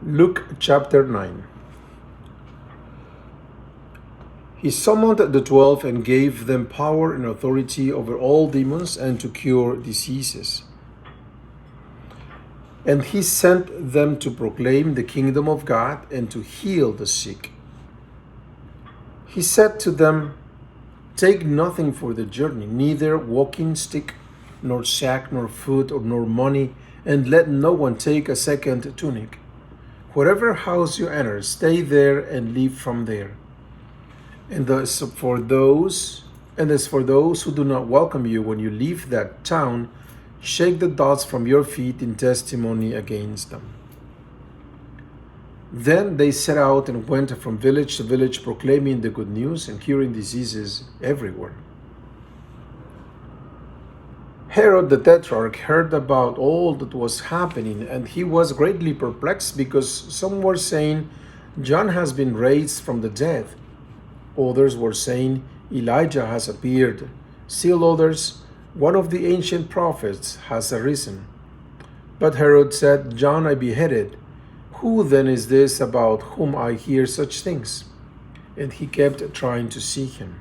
Luke chapter 9. He summoned the 12 and gave them power and authority over all demons and to cure diseases. And he sent them to proclaim the kingdom of God and to heal the sick. He said to them, "Take nothing for the journey, neither walking stick, nor sack, nor food, nor money, and let no one take a second tunic. Whatever house you enter, stay there and leave from there. And as for those who do not welcome you when you leave that town, shake the dust from your feet in testimony against them." Then they set out and went from village to village, proclaiming the good news and curing diseases everywhere. Herod the Tetrarch heard about all that was happening, and he was greatly perplexed, because some were saying, "John has been raised from the dead." Others were saying, "Elijah has appeared." Still others, "One of the ancient prophets has arisen." But Herod said, "John I beheaded. Who then is this about whom I hear such things?" And he kept trying to see him.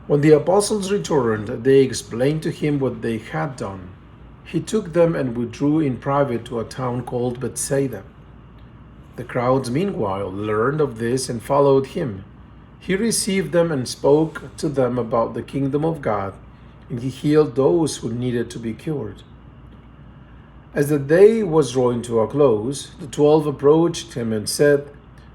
When the apostles returned, they explained to him what they had done. He took them and withdrew in private to a town called Bethsaida. The crowds, meanwhile, learned of this and followed him. He received them and spoke to them about the kingdom of God, and he healed those who needed to be cured. As the day was drawing to a close, the 12 approached him and said,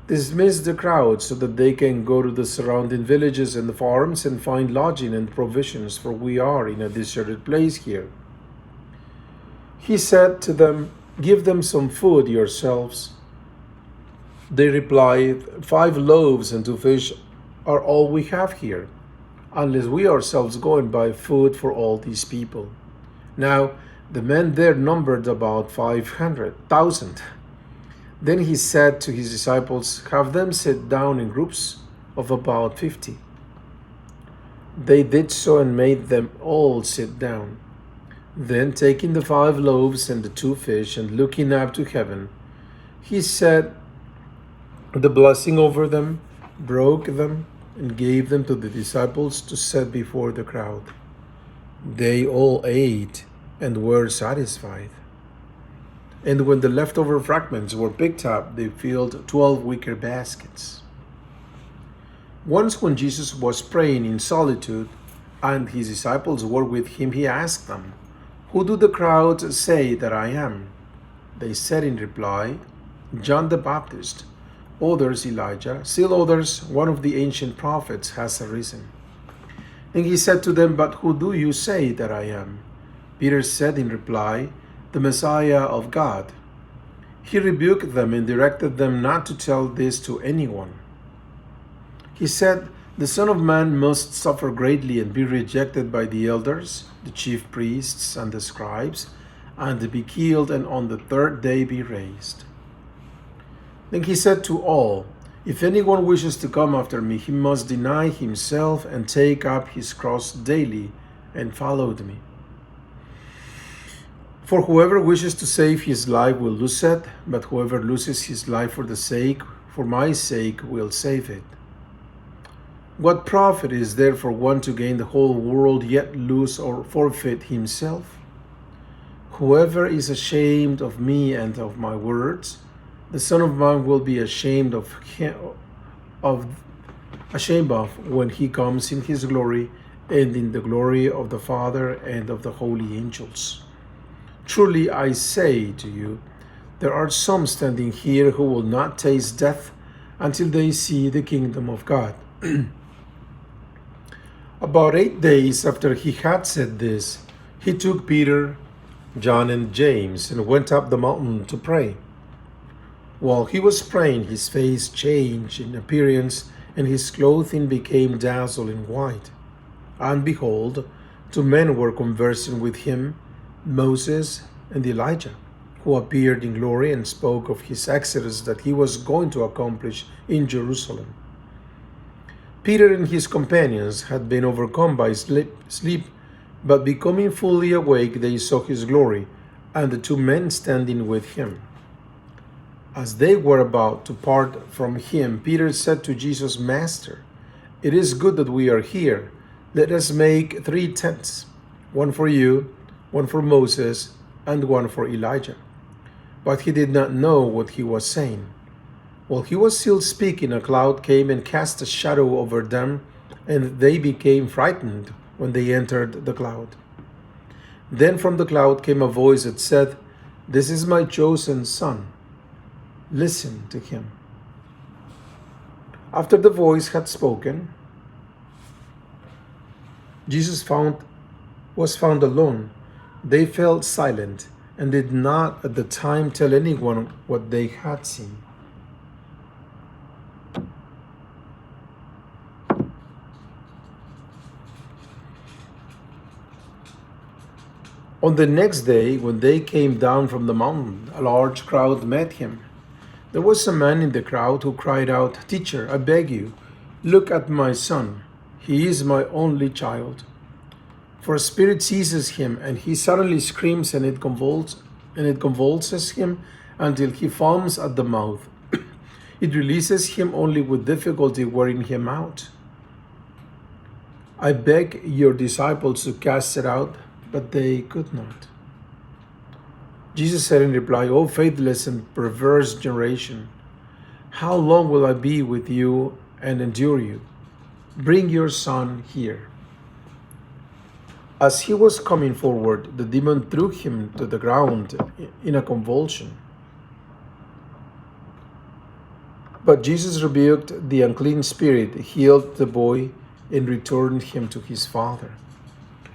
"Dismiss the crowd so that they can go to the surrounding villages and the farms and find lodging and provisions, for we are in a deserted place here." He said to them, "Give them some food yourselves." They replied, "5 loaves and 2 fish are all we have here, unless we ourselves go and buy food for all these people." Now, the men there numbered about 500,000. Then he said to his disciples, "Have them sit down in groups of about 50. They did so and made them all sit down. Then, taking the 5 loaves and the 2 fish and looking up to heaven, he said the blessing over them, broke them, and gave them to the disciples to set before the crowd. They all ate and were satisfied. And when the leftover fragments were picked up, they filled 12 wicker baskets. Once, when Jesus was praying in solitude and his disciples were with him, he asked them, "Who do the crowds say that I am?" They said in reply, "John the Baptist, others Elijah, still others, one of the ancient prophets has arisen." And he said to them, "But who do you say that I am?" Peter said in reply, "The Messiah of God." He rebuked them and directed them not to tell this to anyone. He said, "The Son of Man must suffer greatly and be rejected by the elders, the chief priests, and the scribes, and be killed, and on the 3rd day be raised." Then he said to all, "If anyone wishes to come after me, he must deny himself and take up his cross daily and follow me. For whoever wishes to save his life will lose it, but whoever loses his life for my sake, will save it. What profit is there for one to gain the whole world, yet lose or forfeit himself? Whoever is ashamed of me and of my words, the Son of Man will be ashamed of when he comes in his glory and in the glory of the Father and of the holy angels. Truly I say to you, there are some standing here who will not taste death until they see the kingdom of God." About 8 days after he had said this, he took Peter, John, and James and went up the mountain to pray. While he was praying, his face changed in appearance, and his clothing became dazzling white. And behold, 2 men were conversing with him, Moses and Elijah, who appeared in glory and spoke of his exodus that he was going to accomplish in Jerusalem. Peter and his companions had been overcome by sleep, but becoming fully awake, they saw his glory and the 2 men standing with him. As they were about to part from him, Peter said to Jesus, Master, it is good that we are here. Let us make 3 tents, one for you, one for Moses, and one for Elijah. But he did not know what he was saying. While he was still speaking, a cloud came and cast a shadow over them, and they became frightened when they entered the cloud. Then from the cloud came a voice that said, This is my chosen son. Listen to him. After the voice had spoken, Jesus was found alone. They fell silent and did not at the time tell anyone what they had seen. On the next day, when they came down from the mountain, a large crowd met him. There was a man in the crowd who cried out, Teacher, I beg you, look at my son. He is my only child. For a spirit seizes him, and he suddenly screams, and it convulses him until he foams at the mouth. It releases him only with difficulty, wearing him out. I beg your disciples to cast it out, but they could not. Jesus said in reply, O faithless and perverse generation, how long will I be with you and endure you? Bring your son here. As he was coming forward, the demon threw him to the ground in a convulsion. But Jesus rebuked the unclean spirit, healed the boy, and returned him to his father.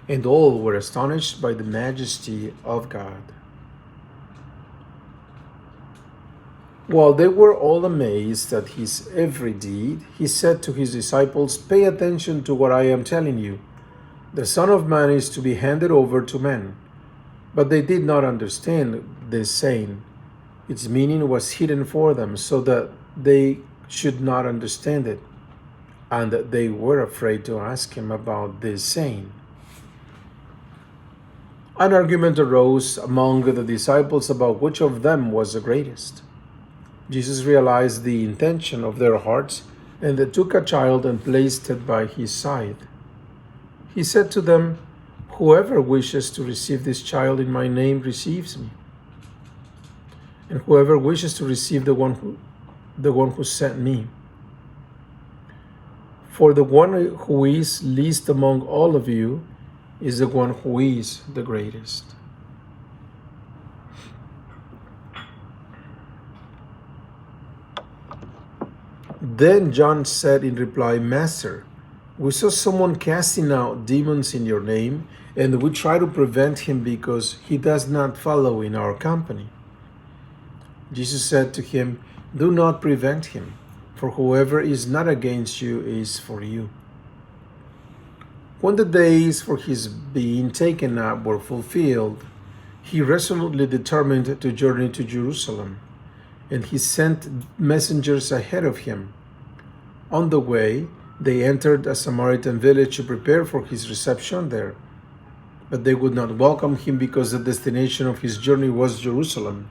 And all were astonished by the majesty of God. While they were all amazed at his every deed, he said to his disciples, Pay attention to what I am telling you. The Son of Man is to be handed over to men. But they did not understand this saying. Its meaning was hidden for them, so that they should not understand it. And they were afraid to ask him about this saying. An argument arose among the disciples about which of them was the greatest. Jesus realized the intention of their hearts, and they took a child and placed it by his side. He said to them, Whoever wishes to receive this child in my name receives me. And whoever wishes to receive the one who sent me. For the one who is least among all of you is the one who is the greatest. Then John said in reply, Master, we saw someone casting out demons in your name, and we try to prevent him because he does not follow in our company. Jesus said to him, Do not prevent him, for whoever is not against you is for you. When the days for his being taken up were fulfilled, he resolutely determined to journey to Jerusalem, and he sent messengers ahead of him. On the way, they entered a Samaritan village to prepare for his reception there. But they would not welcome him because the destination of his journey was Jerusalem.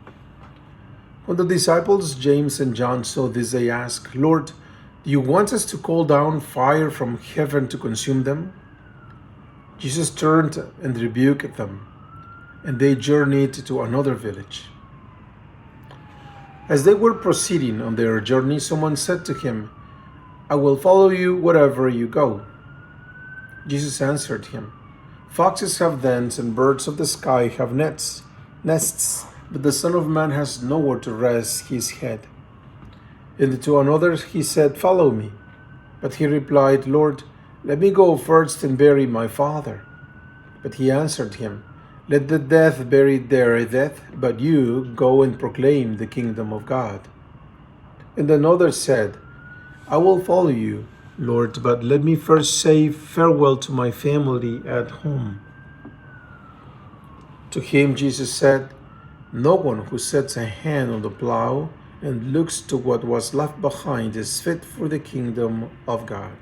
When the disciples James and John saw this, they asked, Lord, do you want us to call down fire from heaven to consume them? Jesus turned and rebuked them, and they journeyed to another village. As they were proceeding on their journey, someone said to him, I will follow you wherever you go. Jesus answered him, Foxes have dens and birds of the sky have nests, but the Son of Man has nowhere to rest his head. And to another he said, Follow me. But he replied, Lord, let me go first and bury my father. But he answered him, Let the dead bury their dead, but you go and proclaim the kingdom of God. And another said, I will follow you, Lord, but let me first say farewell to my family at home. To him Jesus said, No one who sets a hand on the plow and looks to what was left behind is fit for the kingdom of God.